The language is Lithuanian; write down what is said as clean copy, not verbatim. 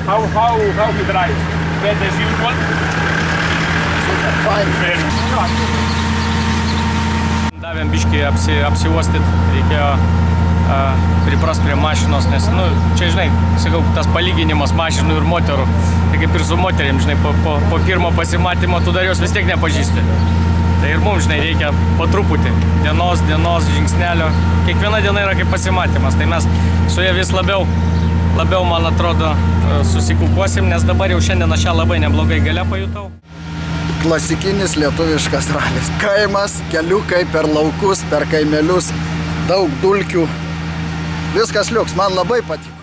How he drives? Bad as usual? Super, fine. Davėm biškį apsiuostyt, reikėjo priprast prie mašinos, nes, nu, čia, žinai, sakau, tas palyginimas mašinų ir moterų, tai kaip ir su moterim, žinai, po pirmo pasimatymo tu dar jos vis tiek nepažįsti. Tai ir mums, žinai, reikia po truputį, dienos, žingsnelio, kiekviena diena yra kaip pasimatymas, tai mes su jie vis labiau, man atrodo, susikukuosim, nes dabar jau šiandien aš ją labai neblogai gale pajutau. Klasikinis lietuviškas ralis. Kaimas, keliukai per laukus, per kaimelius, daug dulkių. Viskas liuks, man labai patiko.